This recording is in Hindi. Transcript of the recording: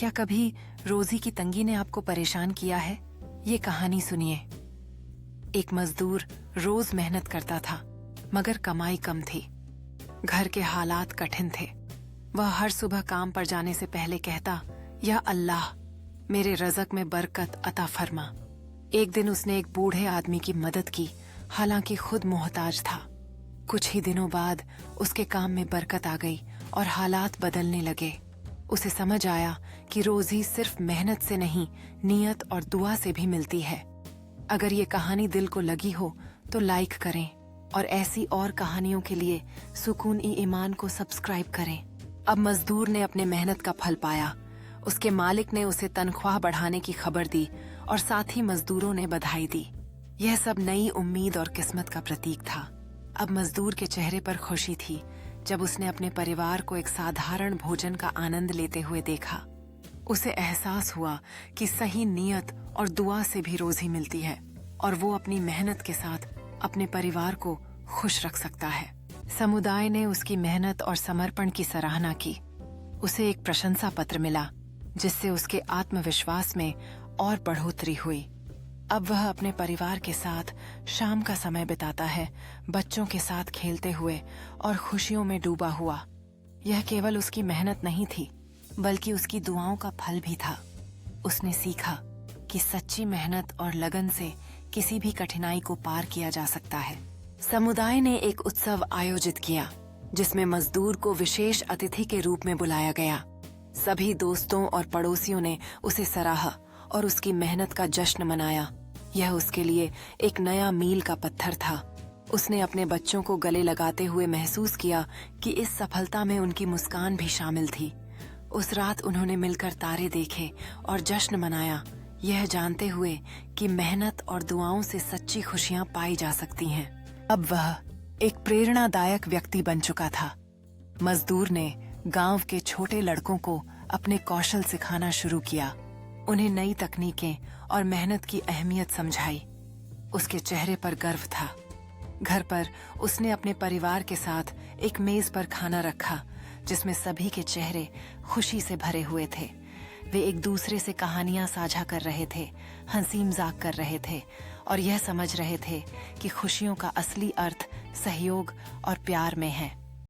क्या कभी रोजी की तंगी ने आपको परेशान किया है? ये कहानी सुनिए। एक मजदूर रोज मेहनत करता था, मगर कमाई कम थी। घर के हालात कठिन थे। वह हर सुबह काम पर जाने से पहले कहता, या अल्लाह, मेरे रज़क में बरकत अता फरमा। एक दिन उसने एक बूढ़े आदमी की मदद की, हालांकि खुद मोहताज था। कुछ ही दिनों बाद उसके काम में बरकत आ गई और हालात बदलने लगे। उसे समझ आया कि रोजी सिर्फ मेहनत से नहीं, नियत और दुआ से भी मिलती है। अगर ये कहानी दिल को लगी हो तो लाइक करें और ऐसी और कहानियों के लिए सुकून-ई-ईमान को सब्सक्राइब करें। अब मजदूर ने अपने मेहनत का फल पाया। उसके मालिक ने उसे तनख्वाह बढ़ाने की खबर दी और साथ ही मजदूरों ने बधाई दी। यह सब नई उम्मीद और किस्मत का प्रतीक था। अब मजदूर के चेहरे पर खुशी थी जब उसने अपने परिवार को एक साधारण भोजन का आनंद लेते हुए देखा। उसे एहसास हुआ कि सही नियत और दुआ से भी रोजी मिलती है और वो अपनी मेहनत के साथ अपने परिवार को खुश रख सकता है। समुदाय ने उसकी मेहनत और समर्पण की सराहना की। उसे एक प्रशंसा पत्र मिला, जिससे उसके आत्मविश्वास में और बढ़ोतरी हुई। अब वह अपने परिवार के साथ शाम का समय बिताता है, बच्चों के साथ खेलते हुए और खुशियों में डूबा हुआ। यह केवल उसकी मेहनत नहीं थी, बल्कि उसकी दुआओं का फल भी था। उसने सीखा कि सच्ची मेहनत और लगन से किसी भी कठिनाई को पार किया जा सकता है। समुदाय ने एक उत्सव आयोजित किया, जिसमें मजदूर को विशेष अतिथि के रूप में बुलाया गया। सभी दोस्तों और पड़ोसियों ने उसे सराहा और उसकी मेहनत का जश्न मनाया। यह उसके लिए एक नया मील का पत्थर था। उसने अपने बच्चों को गले लगाते हुए महसूस किया कि इस सफलता में उनकी मुस्कान भी शामिल थी। उस रात उन्होंने मिलकर तारे देखे और जश्न मनाया, यह जानते हुए कि मेहनत और दुआओं से सच्ची खुशियां पाई जा सकती हैं। अब वह एक प्रेरणादायक व्यक्ति बन चुका था। मजदूर ने गांव के छोटे लड़कों को अपने कौशल सिखाना शुरू किया, उन्हें नई तकनीकें और मेहनत की अहमियत समझाई। उसके चेहरे पर गर्व था। घर पर उसने अपने परिवार के साथ एक मेज पर खाना रखा, जिसमें सभी के चेहरे खुशी से भरे हुए थे। वे एक दूसरे से कहानियां साझा कर रहे थे, हंसी मजाक कर रहे थे और यह समझ रहे थे कि खुशियों का असली अर्थ सहयोग और प्यार में है।